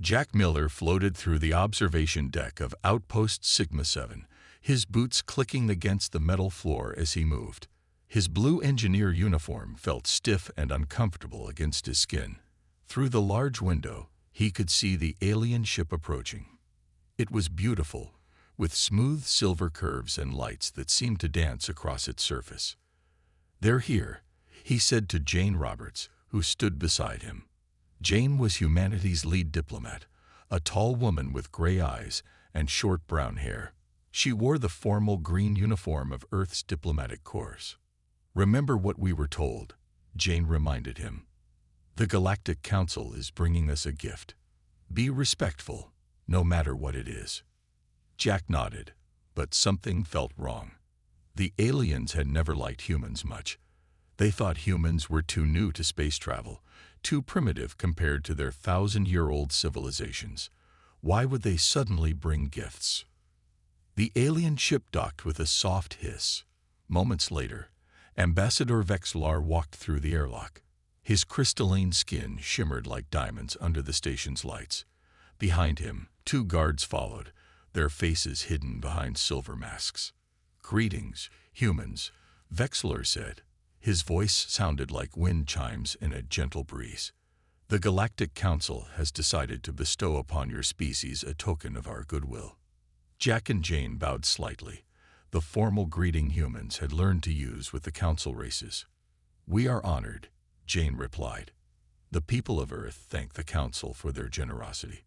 Jack Miller floated through the observation deck of Outpost Sigma 7, his boots clicking against the metal floor as he moved. His blue engineer uniform felt stiff and uncomfortable against his skin. Through the large window, he could see the alien ship approaching. It was beautiful, with smooth silver curves and lights that seemed to dance across its surface. "They're here," he said to Jane Roberts, who stood beside him. Jane was humanity's lead diplomat, a tall woman with gray eyes and short brown hair. She wore the formal green uniform of Earth's diplomatic corps. "Remember what we were told," Jane reminded him. "The Galactic Council is bringing us a gift. Be respectful, no matter what it is." Jack nodded, but something felt wrong. The aliens had never liked humans much. They thought humans were too new to space travel, too primitive compared to their 1,000-year-old civilizations. Why would they suddenly bring gifts? The alien ship docked with a soft hiss. Moments later, Ambassador Vexlar walked through the airlock. His crystalline skin shimmered like diamonds under the station's lights. Behind him, 2 guards followed, their faces hidden behind silver masks. "Greetings, humans," Vexlar said. His voice sounded like wind chimes in a gentle breeze. "The Galactic Council has decided to bestow upon your species a token of our goodwill." Jack and Jane bowed slightly, the formal greeting humans had learned to use with the Council races. "We are honored," Jane replied. "The people of Earth thank the Council for their generosity."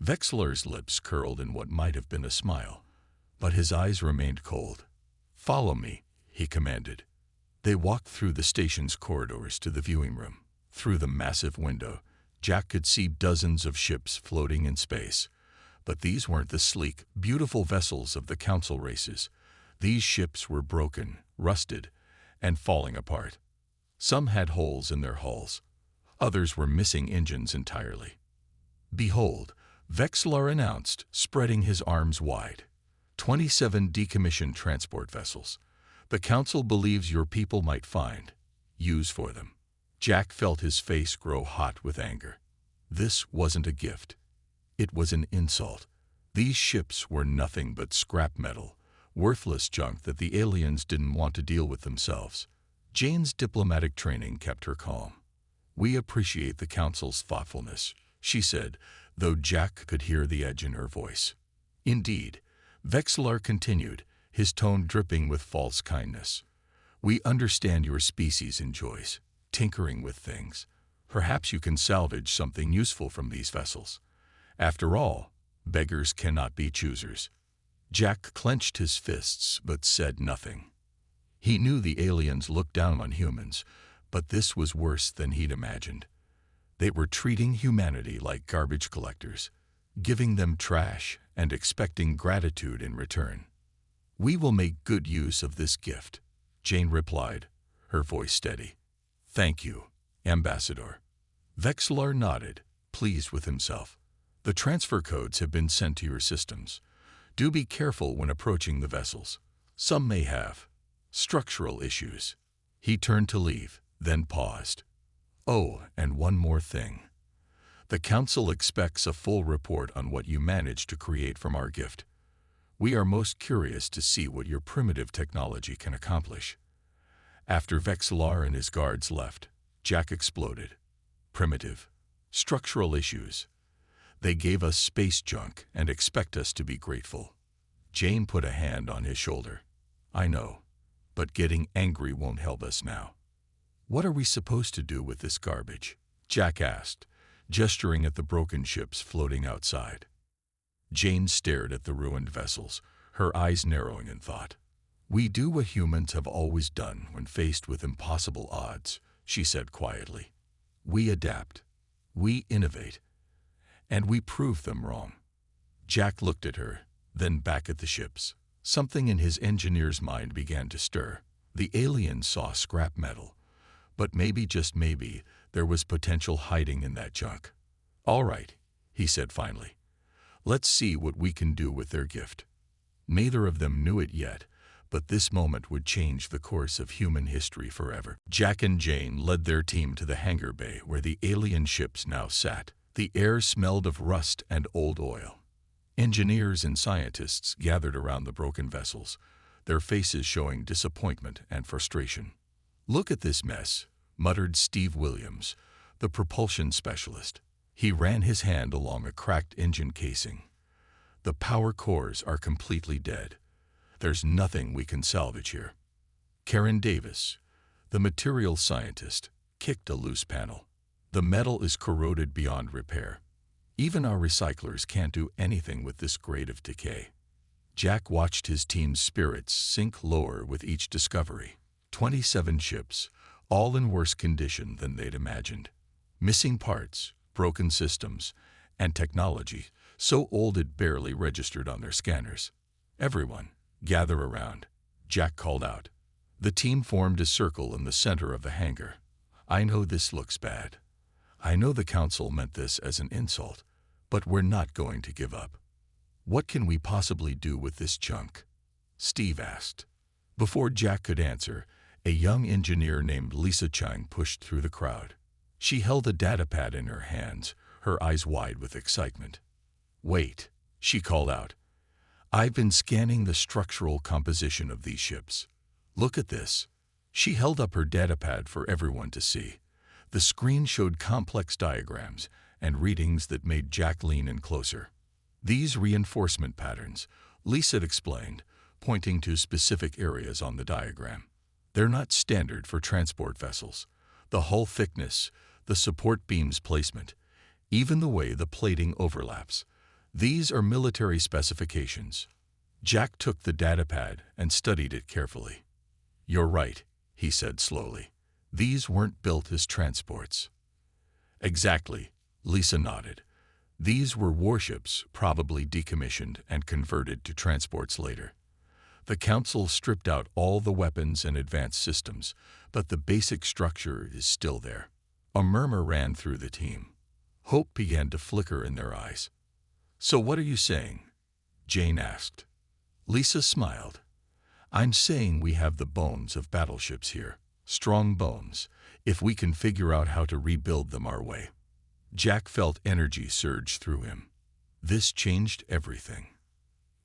Vexlar's lips curled in what might have been a smile, but his eyes remained cold. "Follow me," he commanded. They walked through the station's corridors to the viewing room. Through the massive window, Jack could see dozens of ships floating in space. But these weren't the sleek, beautiful vessels of the Council races. These ships were broken, rusted, and falling apart. Some had holes in their hulls. Others were missing engines entirely. "Behold," Vexlar announced, spreading his arms wide. 27 decommissioned transport vessels. The Council believes your people might find use for them." Jack felt his face grow hot with anger. This wasn't a gift. It was an insult. These ships were nothing but scrap metal, worthless junk that the aliens didn't want to deal with themselves. Jane's diplomatic training kept her calm. "We appreciate the Council's thoughtfulness," she said, though Jack could hear the edge in her voice. "Indeed," Vexlar continued, his tone dripping with false kindness. "We understand your species enjoys tinkering with things. Perhaps you can salvage something useful from these vessels. After all, beggars cannot be choosers." Jack clenched his fists but said nothing. He knew the aliens looked down on humans, but this was worse than he'd imagined. They were treating humanity like garbage collectors, giving them trash and expecting gratitude in return. "We will make good use of this gift," Jane replied, her voice steady. "Thank you, Ambassador." Vexlar nodded, pleased with himself. "The transfer codes have been sent to your systems. Do be careful when approaching the vessels. Some may have structural issues." He turned to leave, then paused. "Oh, and one more thing. The Council expects a full report on what you managed to create from our gift. We are most curious to see what your primitive technology can accomplish." After Vexlar and his guards left, Jack exploded. "Primitive. Structural issues. They gave us space junk and expect us to be grateful." Jane put a hand on his shoulder. "I know, but getting angry won't help us now." "What are we supposed to do with this garbage?" Jack asked, gesturing at the broken ships floating outside. Jane stared at the ruined vessels, her eyes narrowing in thought. "We do what humans have always done when faced with impossible odds," she said quietly. "We adapt, we innovate, and we prove them wrong." Jack looked at her, then back at the ships. Something in his engineer's mind began to stir. The aliens saw scrap metal, but maybe, just maybe, there was potential hiding in that junk. "All right," he said finally. "Let's see what we can do with their gift." Neither of them knew it yet, but this moment would change the course of human history forever. Jack and Jane led their team to the hangar bay where the alien ships now sat. The air smelled of rust and old oil. Engineers and scientists gathered around the broken vessels, their faces showing disappointment and frustration. "Look at this mess," muttered Steve Williams, the propulsion specialist. He ran his hand along a cracked engine casing. "The power cores are completely dead. There's nothing we can salvage here." Karen Davis, the materials scientist, kicked a loose panel. "The metal is corroded beyond repair. Even our recyclers can't do anything with this grade of decay." Jack watched his team's spirits sink lower with each discovery. 27 ships, all in worse condition than they'd imagined. Missing parts, broken systems, and technology so old it barely registered on their scanners. "Everyone, gather around," Jack called out. The team formed a circle in the center of the hangar. "I know this looks bad. I know the council meant this as an insult, but we're not going to give up." "What can we possibly do with this junk?" Steve asked. Before Jack could answer, a young engineer named Lisa Chang pushed through the crowd. She held a datapad in her hands, her eyes wide with excitement. "Wait," she called out. "I've been scanning the structural composition of these ships. Look at this." She held up her datapad for everyone to see. The screen showed complex diagrams and readings that made Jack lean in closer. "These reinforcement patterns," Lisa explained, pointing to specific areas on the diagram. "They're not standard for transport vessels. The hull thickness, the support beams placement, even the way the plating overlaps. These are military specifications." Jack took the datapad and studied it carefully. "You're right," he said slowly. "These weren't built as transports." "Exactly," Lisa nodded. "These were warships, probably decommissioned and converted to transports later. The Council stripped out all the weapons and advanced systems, but the basic structure is still there." A murmur ran through the team. Hope began to flicker in their eyes. "So what are you saying?" Jane asked. Lisa smiled. "I'm saying we have the bones of battleships here. Strong bones, if we can figure out how to rebuild them our way." Jack felt energy surge through him. This changed everything.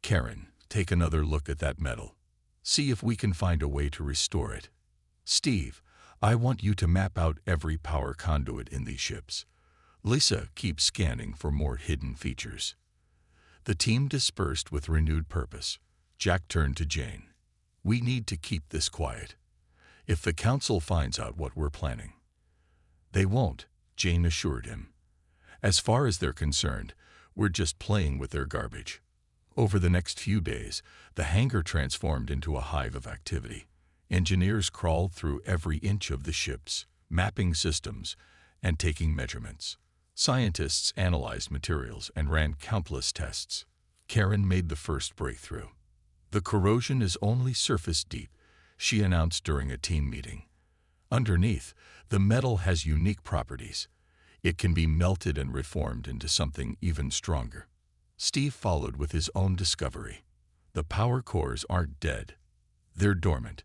"Karen, take another look at that metal. See if we can find a way to restore it. Steve, I want you to map out every power conduit in these ships. Lisa, keep scanning for more hidden features." The team dispersed with renewed purpose. Jack turned to Jane. "We need to keep this quiet. If the Council finds out what we're planning—" "They won't," Jane assured him. "As far as they're concerned, we're just playing with their garbage." Over the next few days, the hangar transformed into a hive of activity. Engineers crawled through every inch of the ships, mapping systems and taking measurements. Scientists analyzed materials and ran countless tests. Karen made the first breakthrough. "The corrosion is only surface deep," she announced during a team meeting. "Underneath, the metal has unique properties. It can be melted and reformed into something even stronger." Steve followed with his own discovery. "The power cores aren't dead. They're dormant.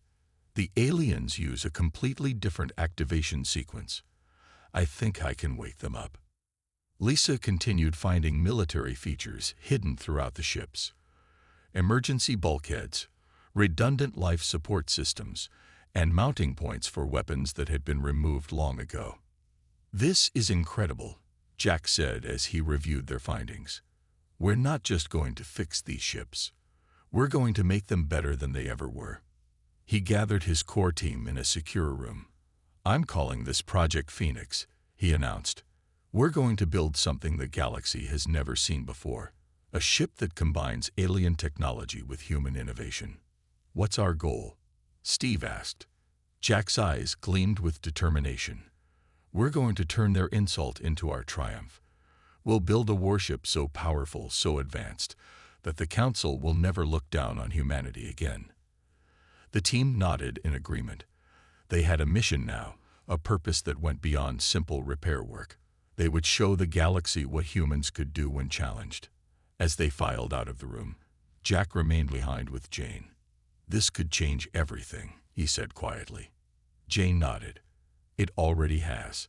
The aliens use a completely different activation sequence. I think I can wake them up." Lisa continued finding military features hidden throughout the ships. Emergency bulkheads, redundant life support systems, and mounting points for weapons that had been removed long ago. "This is incredible," Jack said as he reviewed their findings. "We're not just going to fix these ships. We're going to make them better than they ever were." He gathered his core team in a secure room. "I'm calling this Project Phoenix," he announced. "We're going to build something the galaxy has never seen before. A ship that combines alien technology with human innovation." "What's our goal?" Steve asked. Jack's eyes gleamed with determination. "We're going to turn their insult into our triumph. We'll build a warship so powerful, so advanced, that the Council will never look down on humanity again." The team nodded in agreement. They had a mission now, a purpose that went beyond simple repair work. They would show the galaxy what humans could do when challenged. As they filed out of the room, Jack remained behind with Jane. "This could change everything," he said quietly. Jane nodded. "It already has.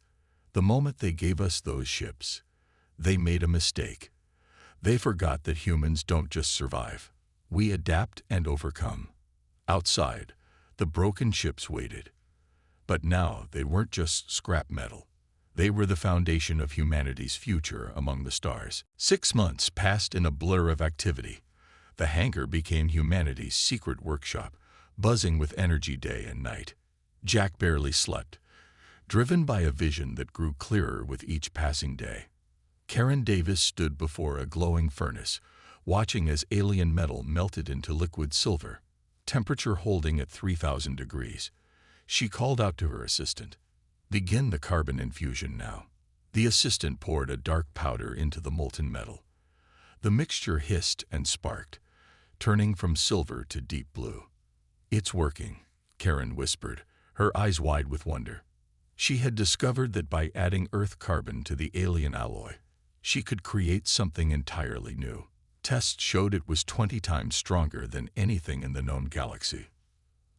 The moment they gave us those ships, They made a mistake. They forgot that humans don't just survive. We adapt and overcome. Outside, the broken ships waited. But now they weren't just scrap metal. They were the foundation of humanity's future among the stars. 6 months passed in a blur of activity. The hangar became humanity's secret workshop, buzzing with energy day and night. Jack barely slept, driven by a vision that grew clearer with each passing day. Karen Davis stood before a glowing furnace, watching as alien metal melted into liquid silver, temperature holding at 3,000 degrees. She called out to her assistant, "Begin the carbon infusion now." The assistant poured a dark powder into the molten metal. The mixture hissed and sparked, turning from silver to deep blue. "It's working," Karen whispered, her eyes wide with wonder. She had discovered that by adding earth carbon to the alien alloy, she could create something entirely new. Tests showed it was 20 times stronger than anything in the known galaxy.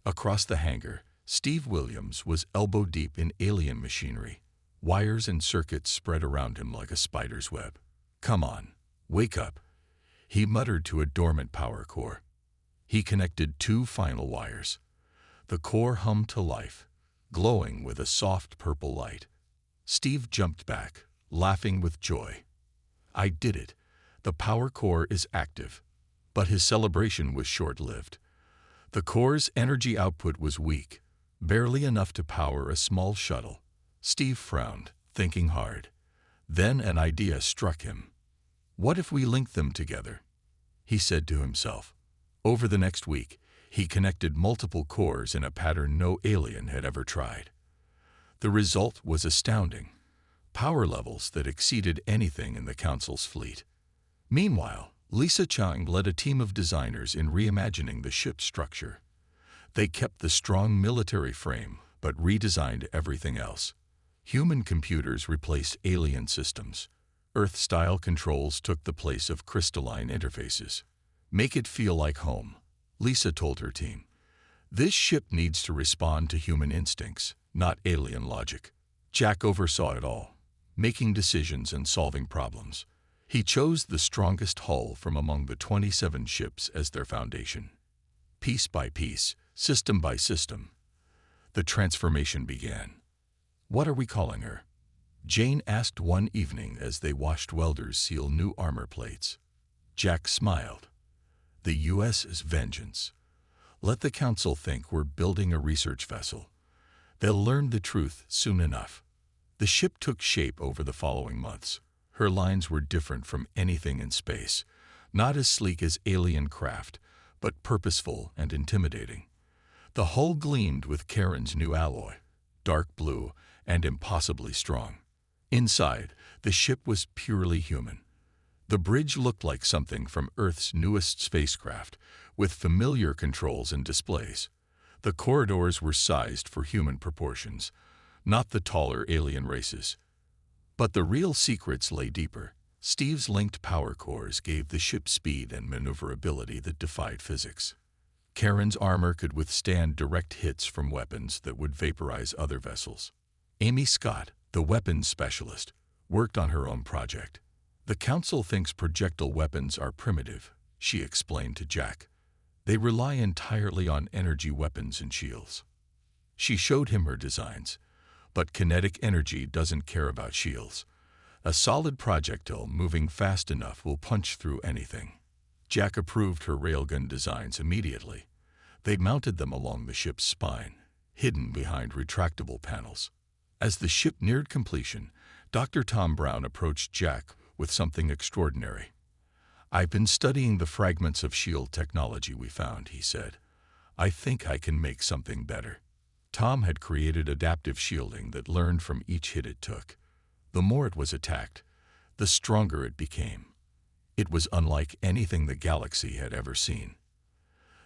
Across the hangar, Steve Williams was elbow-deep in alien machinery. Wires and circuits spread around him like a spider's web. "Come on, wake up," he muttered to a dormant power core. He connected 2 final wires. The core hummed to life, glowing with a soft purple light. Steve jumped back, laughing with joy. "I did it. The power core is active." But his celebration was short-lived. The core's energy output was weak, barely enough to power a small shuttle. Steve frowned, thinking hard. Then an idea struck him. "What if we linked them together?" he said to himself. Over the next week, he connected multiple cores in a pattern no alien had ever tried. The result was astounding. Power levels that exceeded anything in the Council's fleet. Meanwhile, Lisa Chang led a team of designers in reimagining the ship's structure. They kept the strong military frame, but redesigned everything else. Human computers replaced alien systems. Earth-style controls took the place of crystalline interfaces. "Make it feel like home," Lisa told her team. "This ship needs to respond to human instincts, not alien logic." Jack oversaw it all, making decisions and solving problems. He chose the strongest hull from among the 27 ships as their foundation. Piece by piece, system by system, the transformation began. "What are we calling her?" Jane asked one evening as they watched welders seal new armor plates. Jack smiled. "The U.S.'s Vengeance. Let the Council think we're building a research vessel. They'll learn the truth soon enough." The ship took shape over the following months. Her lines were different from anything in space, not as sleek as alien craft, but purposeful and intimidating. The hull gleamed with Karen's new alloy, dark blue and impossibly strong. Inside, the ship was purely human. The bridge looked like something from Earth's newest spacecraft, with familiar controls and displays. The corridors were sized for human proportions, not the taller alien races. But the real secrets lay deeper. Steve's linked power cores gave the ship speed and maneuverability that defied physics. Karen's armor could withstand direct hits from weapons that would vaporize other vessels. Amy Scott, the weapons specialist, worked on her own project. "The Council thinks projectile weapons are primitive," she explained to Jack. "They rely entirely on energy weapons and shields." She showed him her designs. But kinetic energy doesn't care about shields. A solid projectile moving fast enough will punch through anything. Jack approved her railgun designs immediately. They mounted them along the ship's spine, hidden behind retractable panels. As the ship neared completion, Dr. Tom Brown approached Jack with something extraordinary. "I've been studying the fragments of shield technology we found," he said. "I think I can make something better." Tom had created adaptive shielding that learned from each hit it took. The more it was attacked, the stronger it became. It was unlike anything the galaxy had ever seen.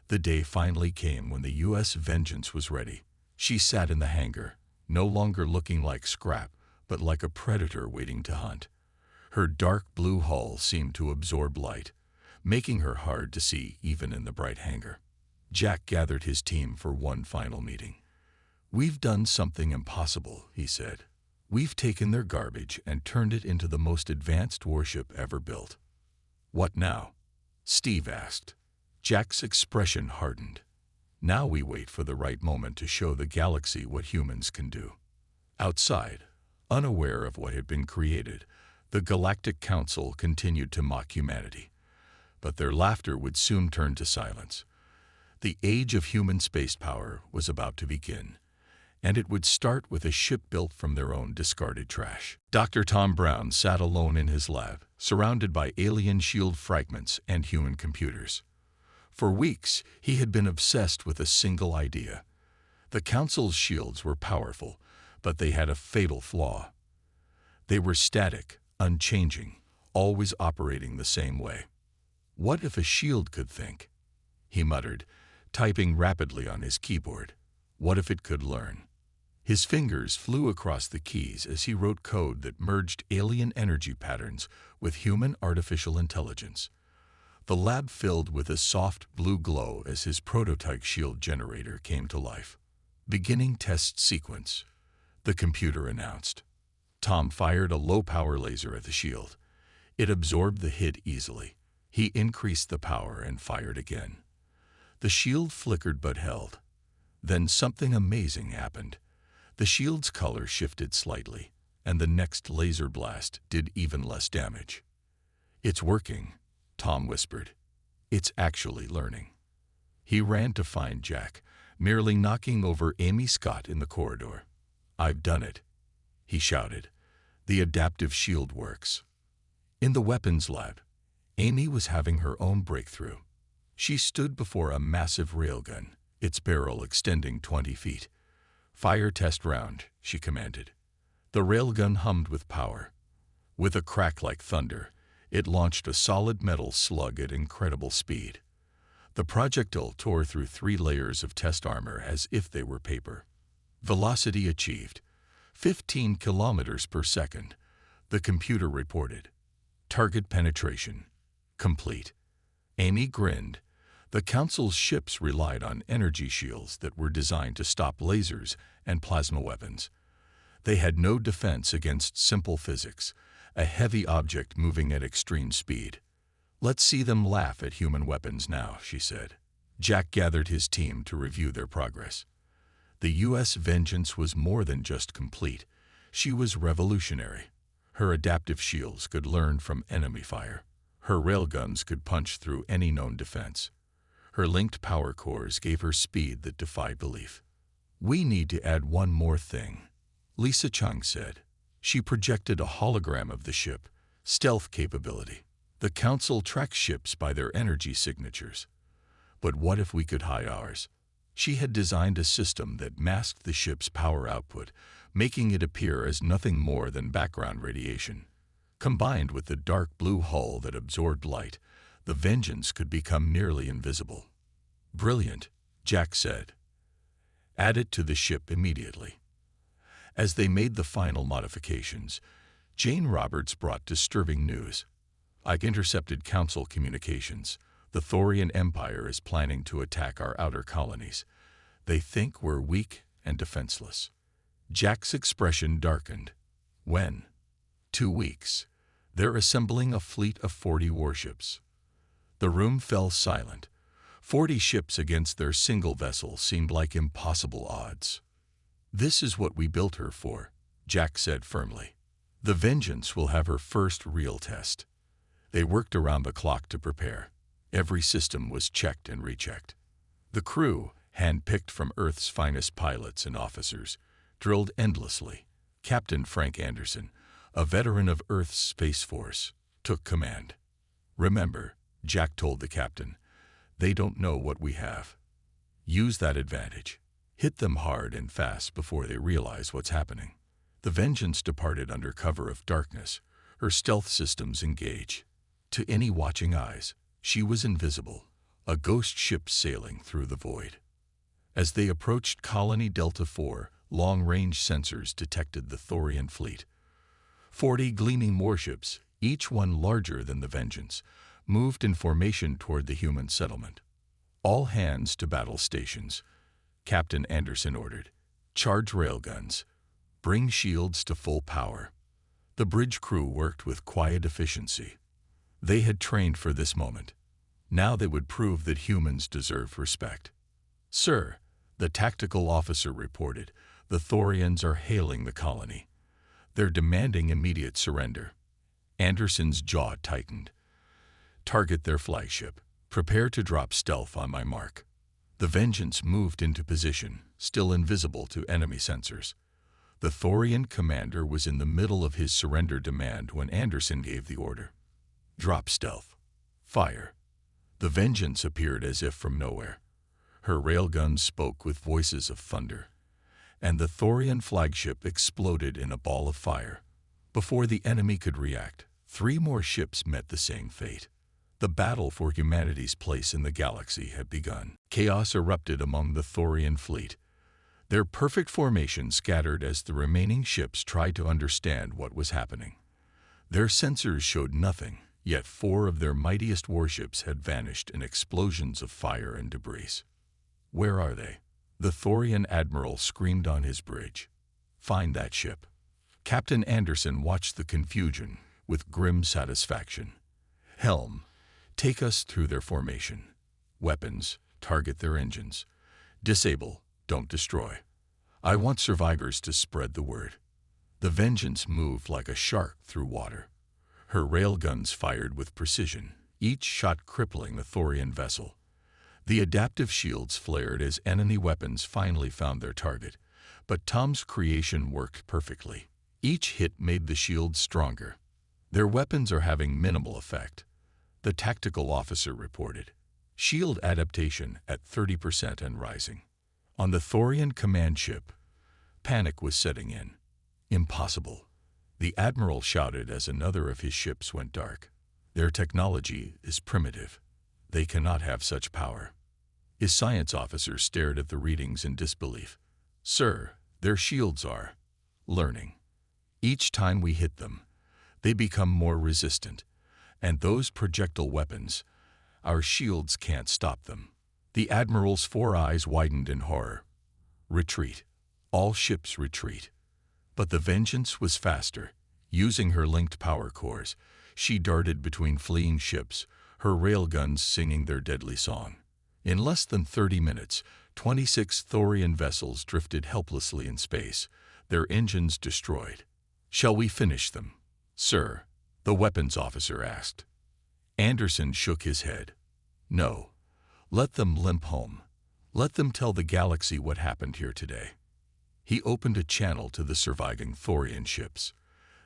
The day finally came when the U.S. Vengeance was ready. She sat in the hangar, no longer looking like scrap, but like a predator waiting to hunt. Her dark blue hull seemed to absorb light, making her hard to see even in the bright hangar. Jack gathered his team for one final meeting. "We've done something impossible," he said. We've taken their garbage and turned it into the most advanced warship ever built." "What now?" Steve asked. Jack's expression hardened. "Now we wait for the right moment to show the galaxy what humans can do." Outside, unaware of what had been created, the Galactic Council continued to mock humanity. But their laughter would soon turn to silence. The age of human space power was about to begin, and it would start with a ship built from their own discarded trash. Dr. Tom Brown sat alone in his lab, surrounded by alien shield fragments and human computers. For weeks, he had been obsessed with a single idea. The Council's shields were powerful, but they had a fatal flaw. They were static, unchanging, always operating the same way. "What if a shield could think?" he muttered, typing rapidly on his keyboard. "What if it could learn?" His fingers flew across the keys as he wrote code that merged alien energy patterns with human artificial intelligence. The lab filled with a soft blue glow as his prototype shield generator came to life. "Beginning test sequence," the computer announced. Tom fired a low-power laser at the shield. It absorbed the hit easily. He increased the power and fired again. The shield flickered but held. Then something amazing happened. The shield's color shifted slightly, and the next laser blast did even less damage. "It's working," Tom whispered. "It's actually learning." He ran to find Jack, merely knocking over Amy Scott in the corridor. "I've done it," he shouted. "The adaptive shield works." In the weapons lab, Amy was having her own breakthrough. She stood before a massive railgun, its barrel extending 20 feet. "Fire test round," she commanded. The railgun hummed with power. With a crack like thunder, it launched a solid metal slug at incredible speed. The projectile tore through 3 layers of test armor as if they were paper. Velocity achieved, 15 kilometers per second, the computer reported. Target penetration complete. Amy grinned. The Council's ships relied on energy shields that were designed to stop lasers and plasma weapons. They had no defense against simple physics, a heavy object moving at extreme speed. "Let's see them laugh at human weapons now," she said. Jack gathered his team to review their progress. The U.S. vengeance was more than just complete. She was revolutionary. Her adaptive shields could learn from enemy fire. Her railguns could punch through any known defense. Her linked power cores gave her speed that defied belief. "We need to add one more thing," Lisa Chung said. She projected a hologram of the ship, stealth capability. "The Council tracks ships by their energy signatures. But what if we could hide ours?" She had designed a system that masked the ship's power output, making it appear as nothing more than background radiation. Combined with the dark blue hull that absorbed light, the Vengeance could become nearly invisible. "Brilliant," Jack said. "Add it to the ship immediately." As they made the final modifications, Jane Roberts brought disturbing news. "I've intercepted Council communications. The Thorian Empire is planning to attack our outer colonies. They think we're weak and defenseless." Jack's expression darkened. "When?" 2 weeks. They're assembling a fleet of 40 warships." The room fell silent. 40 ships against their single vessel seemed like impossible odds. "This is what we built her for," Jack said firmly. "The Vengeance will have her first real test." They worked around the clock to prepare. Every system was checked and rechecked. The crew, hand-picked from Earth's finest pilots and officers, drilled endlessly. Captain Frank Anderson, a veteran of Earth's Space Force, took command. "Remember," Jack told the captain, "they don't know what we have. Use that advantage. Hit them hard and fast before they realize what's happening." The Vengeance departed under cover of darkness, her stealth systems engaged. To any watching eyes, she was invisible, a ghost ship sailing through the void. As they approached Colony Delta 4, long-range sensors detected the Thorian fleet. 40 gleaming warships, each one larger than the Vengeance, moved in formation toward the human settlement. "All hands to battle stations," Captain Anderson ordered. "Charge railguns. Bring shields to full power. The bridge crew worked with quiet efficiency. They had trained for this moment. Now they would prove that humans deserve respect. "Sir," the tactical officer reported, "the Thorians are hailing the colony. They're demanding immediate surrender." Anderson's jaw tightened. "Target their flagship. Prepare to drop stealth on my mark." The Vengeance moved into position, still invisible to enemy sensors. The Thorian commander was in the middle of his surrender demand when Anderson gave the order. "Drop stealth. Fire." The Vengeance appeared as if from nowhere. Her railguns spoke with voices of thunder, and the Thorian flagship exploded in a ball of fire. Before the enemy could react, 3 more ships met the same fate. The battle for humanity's place in the galaxy had begun. Chaos erupted among the Thorian fleet. Their perfect formation scattered as the remaining ships tried to understand what was happening. Their sensors showed nothing, yet 4 of their mightiest warships had vanished in explosions of fire and debris. "Where are they?" The Thorian admiral screamed on his bridge. "Find that ship." Captain Anderson watched the confusion with grim satisfaction. "Helm, take us through their formation. Weapons, target their engines. Disable, don't destroy. I want survivors to spread the word." The Vengeance moved like a shark through water. Her railguns fired with precision, each shot crippling the Thorian vessel. The adaptive shields flared as enemy weapons finally found their target, but Tom's creation worked perfectly. Each hit made the shields stronger. "Their weapons are having minimal effect," the tactical officer reported. "Shield adaptation at 30% and rising." On the Thorian command ship, panic was setting in. "Impossible," the admiral shouted as another of his ships went dark. "Their technology is primitive. They cannot have such power." His science officer stared at the readings in disbelief. "Sir, their shields are learning. Each time we hit them, they become more resistant. And those projectile weapons, our shields can't stop them." The admiral's 4 eyes widened in horror. "Retreat. All ships retreat." But the Vengeance was faster. Using her linked power cores, she darted between fleeing ships, her railguns singing their deadly song. In less than 30 minutes, 26 Thorian vessels drifted helplessly in space, their engines destroyed. "Shall we finish them, sir?" the weapons officer asked. Anderson shook his head. "No. Let them limp home. Let them tell the galaxy what happened here today." He opened a channel to the surviving Thorian ships.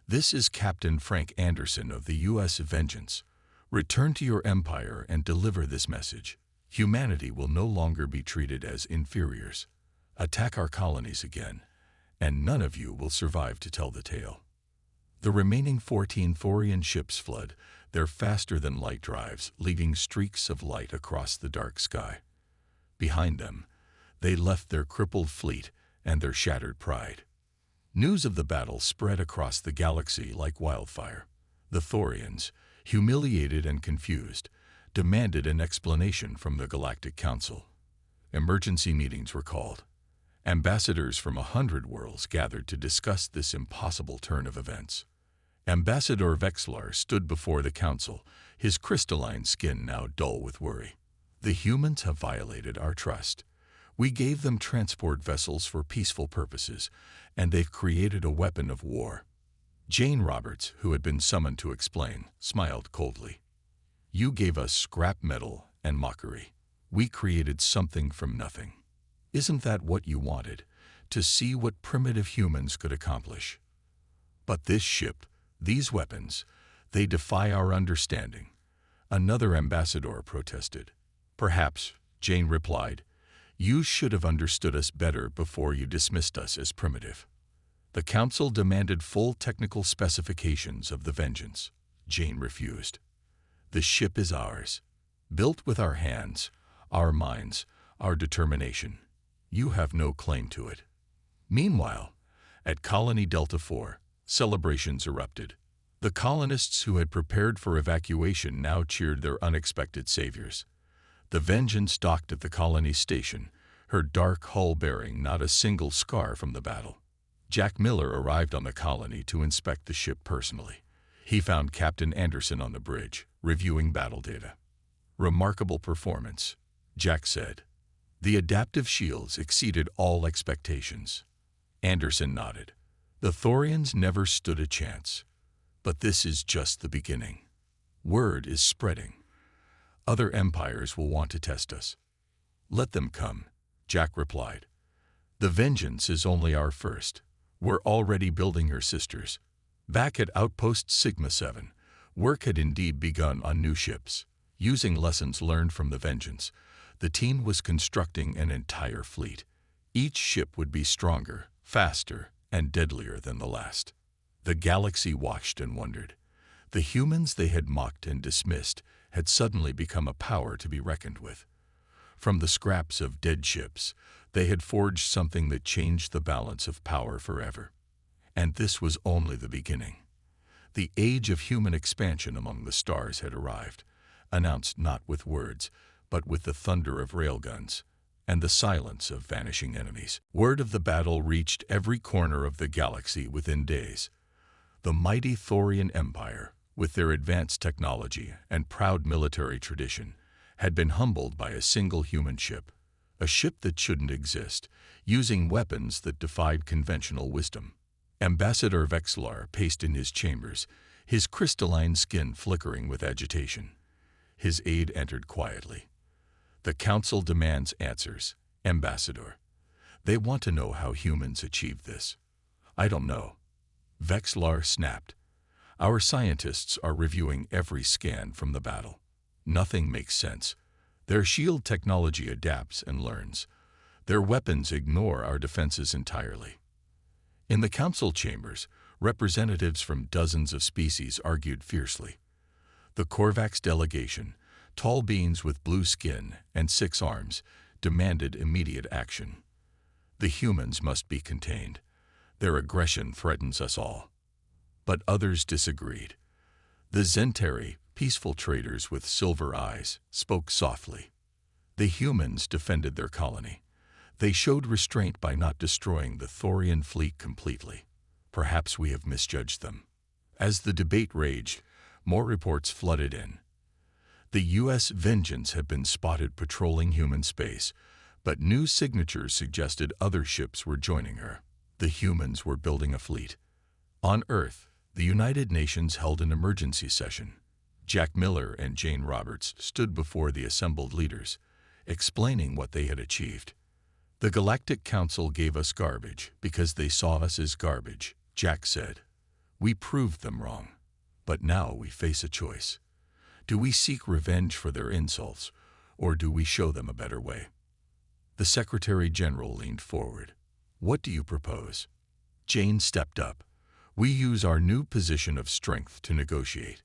"This is Captain Frank Anderson of the U.S. Vengeance. Return to your empire and deliver this message. Humanity will no longer be treated as inferiors. Attack our colonies again, and none of you will survive to tell the tale." The remaining 14 Thorian ships fled, their faster-than-light drives leaving streaks of light across the dark sky. Behind them, they left their crippled fleet and their shattered pride. News of the battle spread across the galaxy like wildfire. The Thorians, humiliated and confused, demanded an explanation from the Galactic Council. Emergency meetings were called. Ambassadors from 100 worlds gathered to discuss this impossible turn of events. Ambassador Vexlar stood before the council, his crystalline skin now dull with worry. "The humans have violated our trust. We gave them transport vessels for peaceful purposes, and they've created a weapon of war." Jane Roberts, who had been summoned to explain, smiled coldly. "You gave us scrap metal and mockery. We created something from nothing. Isn't that what you wanted, to see what primitive humans could accomplish? But this ship, these weapons, they defy our understanding." Another ambassador protested. "Perhaps," Jane replied, "you should have understood us better before you dismissed us as primitive." The council demanded full technical specifications of the Vengeance. Jane refused. "The ship is ours, built with our hands, our minds, our determination. You have no claim to it." Meanwhile, at Colony Delta 4, celebrations erupted. The colonists who had prepared for evacuation now cheered their unexpected saviors. The Vengeance docked at the colony station, her dark hull bearing not a single scar from the battle. Jack Miller arrived on the colony to inspect the ship personally. He found Captain Anderson on the bridge, reviewing battle data. "Remarkable performance," Jack said. "The adaptive shields exceeded all expectations." Anderson nodded. "The Thorians never stood a chance. But this is just the beginning. Word is spreading. Other empires will want to test us." "Let them come," Jack replied. "The vengeance is only our first. We're already building her sisters." Back at Outpost Sigma 7, work had indeed begun on new ships. Using lessons learned from the vengeance, the team was constructing an entire fleet. Each ship would be stronger, faster, and deadlier than the last. The galaxy watched and wondered. The humans they had mocked and dismissed had suddenly become a power to be reckoned with. From the scraps of dead ships, they had forged something that changed the balance of power forever. And this was only the beginning. The age of human expansion among the stars had arrived, announced not with words, but with the thunder of railguns and the silence of vanishing enemies. Word of the battle reached every corner of the galaxy within days. The mighty Thorian Empire, with their advanced technology and proud military tradition, had been humbled by a single human ship, a ship that shouldn't exist, using weapons that defied conventional wisdom. Ambassador Vexlar paced in his chambers, his crystalline skin flickering with agitation. His aide entered quietly. "The Council demands answers, Ambassador. They want to know how humans achieved this." "I don't know." Vexlar snapped. "Our scientists are reviewing every scan from the battle. Nothing makes sense. Their shield technology adapts and learns. Their weapons ignore our defenses entirely." In the council chambers, representatives from dozens of species argued fiercely. The Korvax delegation, tall beings with blue skin and 6 arms, demanded immediate action. "The humans must be contained. Their aggression threatens us all." But others disagreed. The Zentari, peaceful traders with silver eyes, spoke softly. The humans defended their colony. They showed restraint by not destroying the Thorian fleet completely. Perhaps we have misjudged them. As the debate raged, more reports flooded in. The U.S. Vengeance had been spotted patrolling human space, but new signatures suggested other ships were joining her. The humans were building a fleet. On Earth, the United Nations held an emergency session. Jack Miller and Jane Roberts stood before the assembled leaders, explaining what they had achieved. "The Galactic Council gave us garbage because they saw us as garbage," Jack said. "We proved them wrong. But now we face a choice. Do we seek revenge for their insults, or do we show them a better way?" The Secretary General leaned forward. "What do you propose?" Jane stepped up. "We use our new position of strength to negotiate.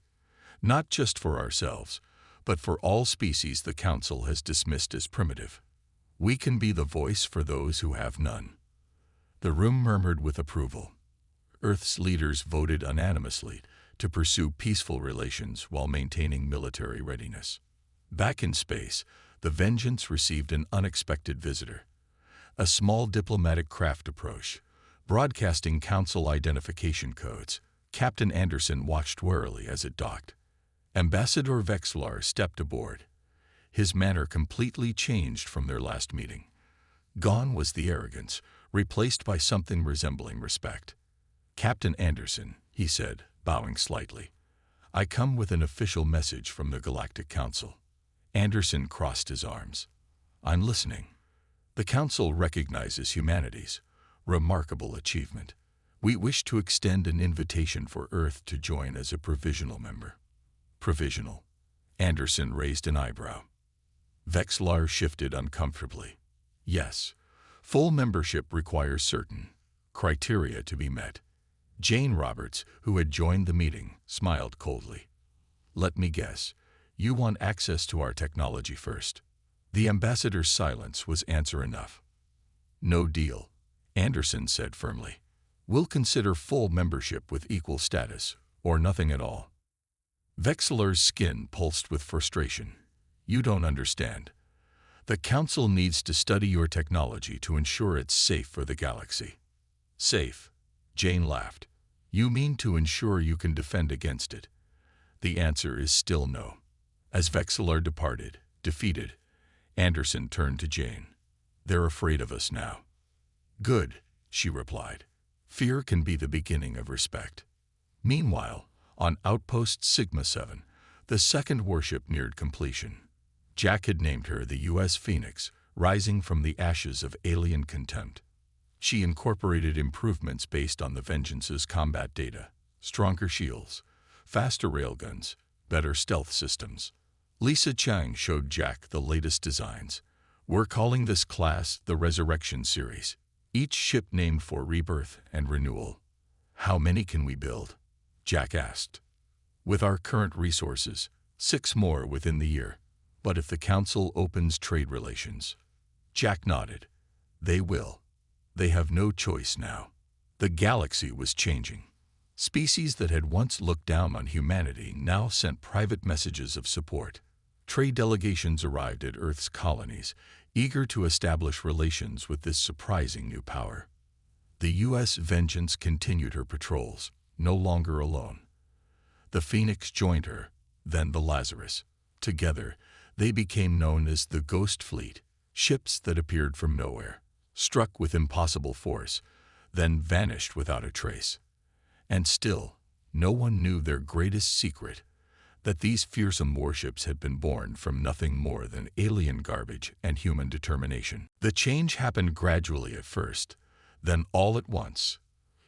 Not just for ourselves, but for all species the Council has dismissed as primitive. We can be the voice for those who have none." The room murmured with approval. Earth's leaders voted unanimously to pursue peaceful relations while maintaining military readiness. Back in space, the Vengeance received an unexpected visitor. A small diplomatic craft approached, broadcasting Council identification codes. Captain Anderson watched warily as it docked. Ambassador Vexlar stepped aboard. His manner completely changed from their last meeting. Gone was the arrogance, replaced by something resembling respect. "Captain Anderson," he said, bowing slightly, "I come with an official message from the Galactic Council." Anderson crossed his arms. "I'm listening." "The Council recognizes humanity's remarkable achievement. We wish to extend an invitation for Earth to join as a provisional member." "Provisional?" Anderson raised an eyebrow. Vexlar shifted uncomfortably. "Yes, full membership requires certain criteria to be met." Jane Roberts, who had joined the meeting, smiled coldly. "Let me guess, you want access to our technology first." The ambassador's silence was answer enough. "No deal," Anderson said firmly. "We'll consider full membership with equal status, or nothing at all." Vexlar's skin pulsed with frustration. "You don't understand. The Council needs to study your technology to ensure it's safe for the galaxy." "Safe," Jane laughed. You mean to ensure you can defend against it? The answer is still no. As Vexillor departed, defeated, Anderson turned to Jane. They're afraid of us now. Good, she replied. Fear can be the beginning of respect. Meanwhile, on Outpost Sigma 7, the second warship neared completion. Jack had named her the U.S. Phoenix, rising from the ashes of alien contempt. She incorporated improvements based on the Vengeance's combat data, stronger shields, faster railguns, better stealth systems. Lisa Chang showed Jack the latest designs. We're calling this class the Resurrection Series, each ship named for rebirth and renewal. How many can we build? Jack asked. With our current resources, 6 more within the year. But if the Council opens trade relations? Jack nodded. They will. They have no choice now. The galaxy was changing. Species that had once looked down on humanity now sent private messages of support. Trade delegations arrived at Earth's colonies, eager to establish relations with this surprising new power. The U.S. Vengeance continued her patrols, no longer alone. The Phoenix joined her, then the Lazarus. Together, they became known as the Ghost Fleet, ships that appeared from nowhere, struck with impossible force, then vanished without a trace. And still, no one knew their greatest secret, that these fearsome warships had been born from nothing more than alien garbage and human determination. The change happened gradually at first, then all at once.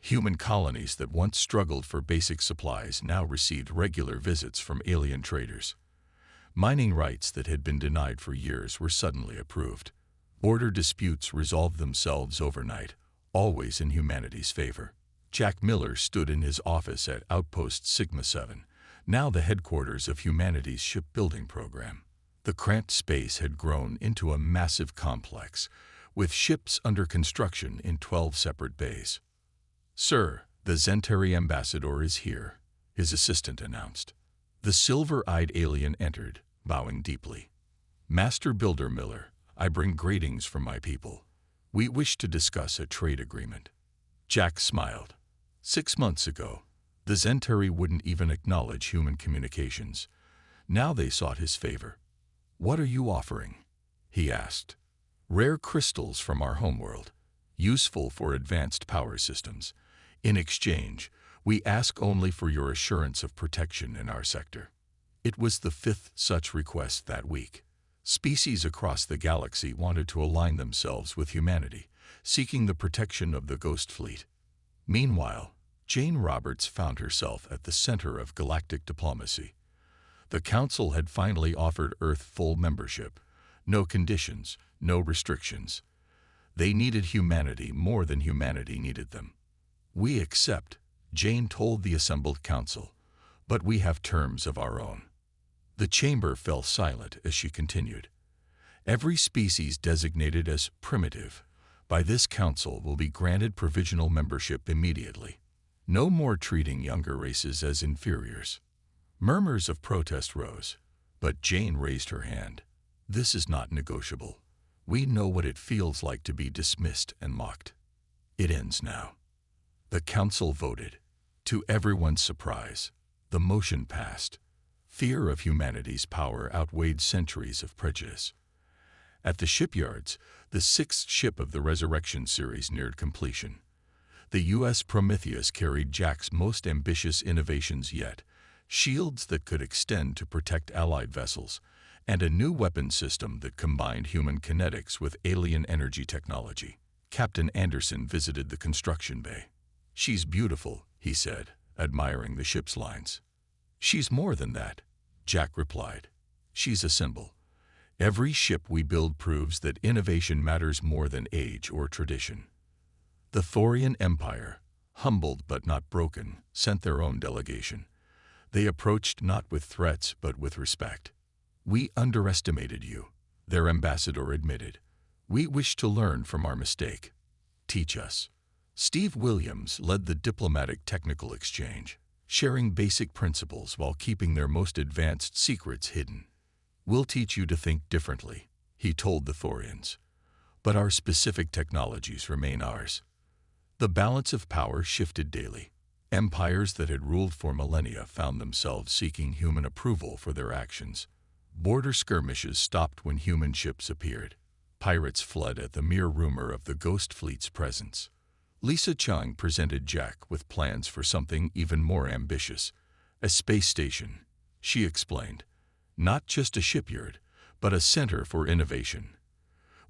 Human colonies that once struggled for basic supplies now received regular visits from alien traders. Mining rights that had been denied for years were suddenly approved. Border disputes resolved themselves overnight, always in humanity's favor. Jack Miller stood in his office at Outpost Sigma 7, now the headquarters of humanity's shipbuilding program. The cramped space had grown into a massive complex, with ships under construction in 12 separate bays. Sir, the Zentari ambassador is here, his assistant announced. The silver-eyed alien entered, bowing deeply. Master Builder Miller, I bring greetings from my people. We wish to discuss a trade agreement. Jack smiled. 6 months ago, the Zentari wouldn't even acknowledge human communications. Now they sought his favor. What are you offering? He asked. Rare crystals from our homeworld, useful for advanced power systems. In exchange, we ask only for your assurance of protection in our sector. It was the 5th such request that week. Species across the galaxy wanted to align themselves with humanity, seeking the protection of the Ghost Fleet. Meanwhile, Jane Roberts found herself at the center of galactic diplomacy. The Council had finally offered Earth full membership. No conditions, no restrictions. They needed humanity more than humanity needed them. We accept, Jane told the assembled council, but we have terms of our own. The chamber fell silent as she continued. Every species designated as primitive by this council will be granted provisional membership immediately. No more treating younger races as inferiors. Murmurs of protest rose, but Jane raised her hand. This is not negotiable. We know what it feels like to be dismissed and mocked. It ends now. The council voted. To everyone's surprise, the motion passed. Fear of humanity's power outweighed centuries of prejudice. At the shipyards, the 6th ship of the Resurrection series neared completion. The U.S. Prometheus carried Jack's most ambitious innovations yet, shields that could extend to protect Allied vessels, and a new weapon system that combined human kinetics with alien energy technology. Captain Anderson visited the construction bay. She's beautiful, he said, admiring the ship's lines. She's more than that, Jack replied. She's a symbol. Every ship we build proves that innovation matters more than age or tradition. The Thorian Empire, humbled but not broken, sent their own delegation. They approached not with threats but with respect. We underestimated you, their ambassador admitted. We wish to learn from our mistake. Teach us. Steve Williams led the diplomatic technical exchange, sharing basic principles while keeping their most advanced secrets hidden. We'll teach you to think differently, he told the Thorians. But our specific technologies remain ours. The balance of power shifted daily. Empires that had ruled for millennia found themselves seeking human approval for their actions. Border skirmishes stopped when human ships appeared. Pirates fled at the mere rumor of the Ghost Fleet's presence. Lisa Chung presented Jack with plans for something even more ambitious, a space station. She explained, not just a shipyard, but a center for innovation.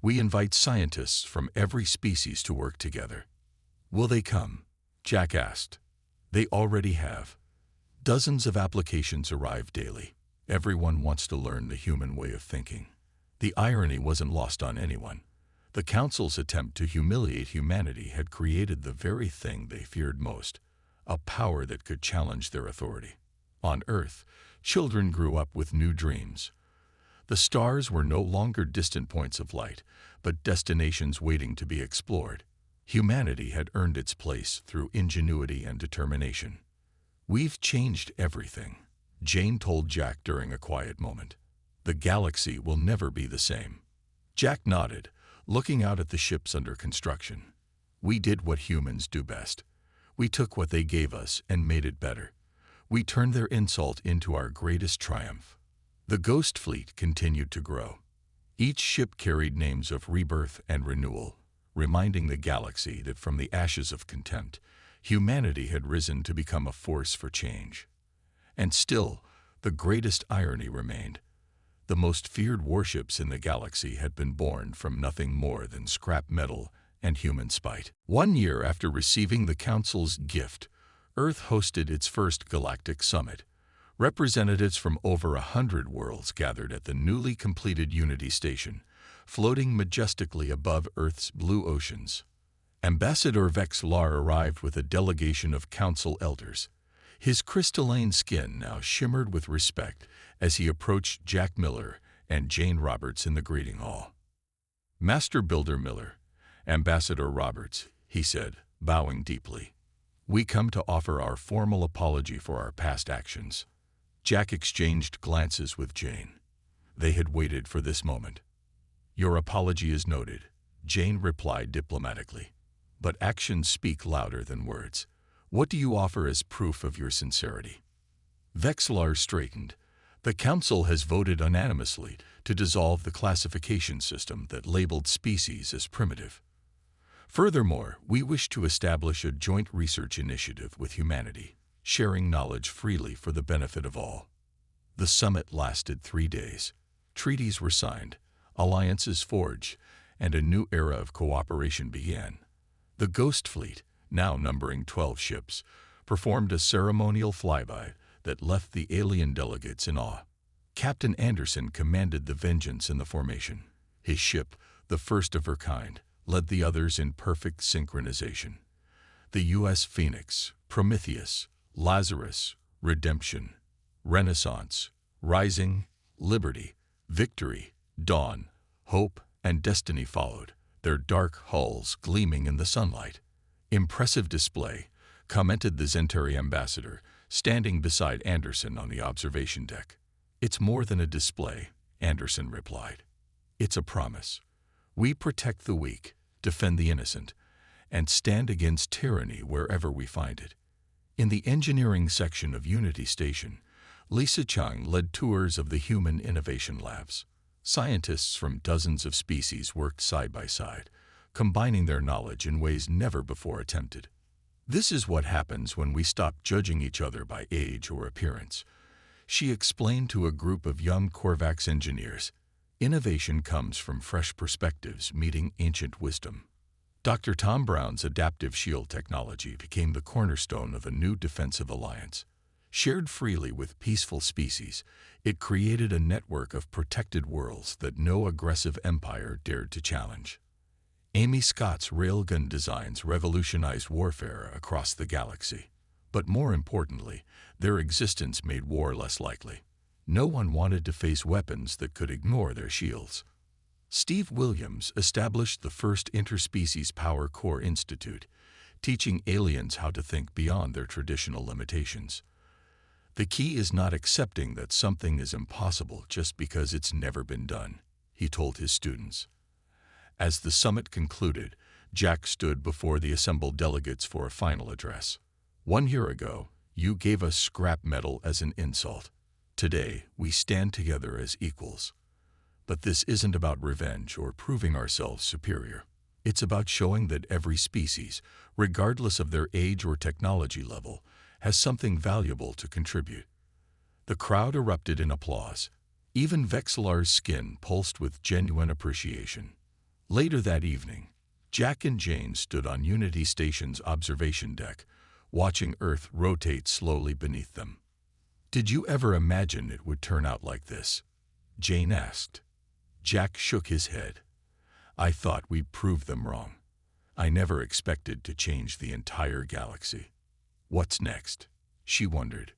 We invite scientists from every species to work together. Will they come? Jack asked. They already have. Dozens of applications arrive daily. Everyone wants to learn the human way of thinking. The irony wasn't lost on anyone. The Council's attempt to humiliate humanity had created the very thing they feared most, a power that could challenge their authority. On Earth, children grew up with new dreams. The stars were no longer distant points of light, but destinations waiting to be explored. Humanity had earned its place through ingenuity and determination. We've changed everything, Jane told Jack during a quiet moment. The galaxy will never be the same. Jack nodded, looking out at the ships under construction. We did what humans do best. We took what they gave us and made it better. We turned their insult into our greatest triumph. The Ghost Fleet continued to grow. Each ship carried names of rebirth and renewal, reminding the galaxy that from the ashes of contempt, humanity had risen to become a force for change. And still, the greatest irony remained. The most feared warships in the galaxy had been born from nothing more than scrap metal and human spite. 1 year after receiving the Council's gift, Earth hosted its first Galactic Summit. Representatives from over 100 worlds gathered at the newly completed Unity Station, floating majestically above Earth's blue oceans. Ambassador Vexlar arrived with a delegation of Council elders. His crystalline skin now shimmered with respect as he approached Jack Miller and Jane Roberts in the greeting hall. Master Builder Miller, Ambassador Roberts, he said, bowing deeply. We come to offer our formal apology for our past actions. Jack exchanged glances with Jane. They had waited for this moment. Your apology is noted, Jane replied diplomatically. But actions speak louder than words. What do you offer as proof of your sincerity? Vexlar straightened. The Council has voted unanimously to dissolve the classification system that labeled species as primitive. Furthermore, we wish to establish a joint research initiative with humanity, sharing knowledge freely for the benefit of all. The summit lasted 3 days. Treaties were signed, alliances forged, and a new era of cooperation began. The Ghost Fleet, now numbering 12 ships, performed a ceremonial flyby that left the alien delegates in awe. Captain Anderson commanded the Vengeance in the formation. His ship, the first of her kind, led the others in perfect synchronization. The U.S. Phoenix, Prometheus, Lazarus, Redemption, Renaissance, Rising, Liberty, Victory, Dawn, Hope, and Destiny followed, their dark hulls gleaming in the sunlight. Impressive display, commented the Zentari ambassador, standing beside Anderson on the observation deck. It's more than a display, Anderson replied. It's a promise. We protect the weak, defend the innocent, and stand against tyranny wherever we find it. In the engineering section of Unity Station, Lisa Chung led tours of the Human Innovation Labs. Scientists from dozens of species worked side by side, combining their knowledge in ways never before attempted. This is what happens when we stop judging each other by age or appearance, she explained to a group of young Korvax engineers. Innovation comes from fresh perspectives meeting ancient wisdom. Dr. Tom Brown's adaptive shield technology became the cornerstone of a new defensive alliance. Shared freely with peaceful species, it created a network of protected worlds that no aggressive empire dared to challenge. Amy Scott's railgun designs revolutionized warfare across the galaxy. But more importantly, their existence made war less likely. No one wanted to face weapons that could ignore their shields. Steve Williams established the first Interspecies Power Core Institute, teaching aliens how to think beyond their traditional limitations. The key is not accepting that something is impossible just because it's never been done, he told his students. As the summit concluded, Jack stood before the assembled delegates for a final address. 1 year ago, you gave us scrap metal as an insult. Today, we stand together as equals. But this isn't about revenge or proving ourselves superior. It's about showing that every species, regardless of their age or technology level, has something valuable to contribute. The crowd erupted in applause. Even Vexillar's skin pulsed with genuine appreciation. Later that evening, Jack and Jane stood on Unity Station's observation deck, watching Earth rotate slowly beneath them. "Did you ever imagine it would turn out like this?" Jane asked. Jack shook his head. "I thought we'd prove them wrong. I never expected to change the entire galaxy." "What's next?" she wondered.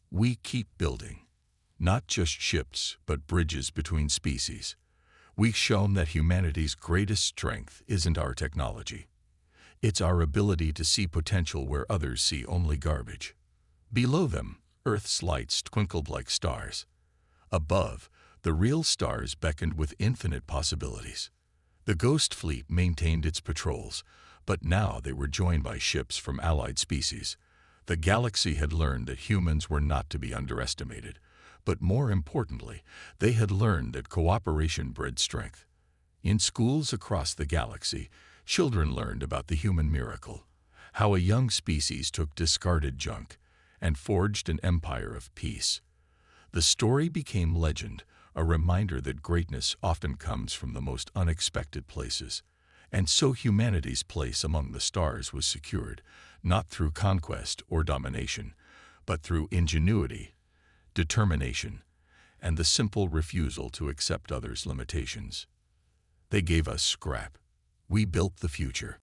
"We keep building. Not just ships, but bridges between species. We've shown that humanity's greatest strength isn't our technology. It's our ability to see potential where others see only garbage." Below them, Earth's lights twinkled like stars. Above, the real stars beckoned with infinite possibilities. The Ghost Fleet maintained its patrols, but now they were joined by ships from allied species. The galaxy had learned that humans were not to be underestimated, but more importantly, they had learned that cooperation bred strength. In schools across the galaxy, children learned about the human miracle, how a young species took discarded junk and forged an empire of peace. The story became legend, a reminder that greatness often comes from the most unexpected places. And so humanity's place among the stars was secured, not through conquest or domination, but through ingenuity, determination, and the simple refusal to accept others' limitations. They gave us scrap. We built the future.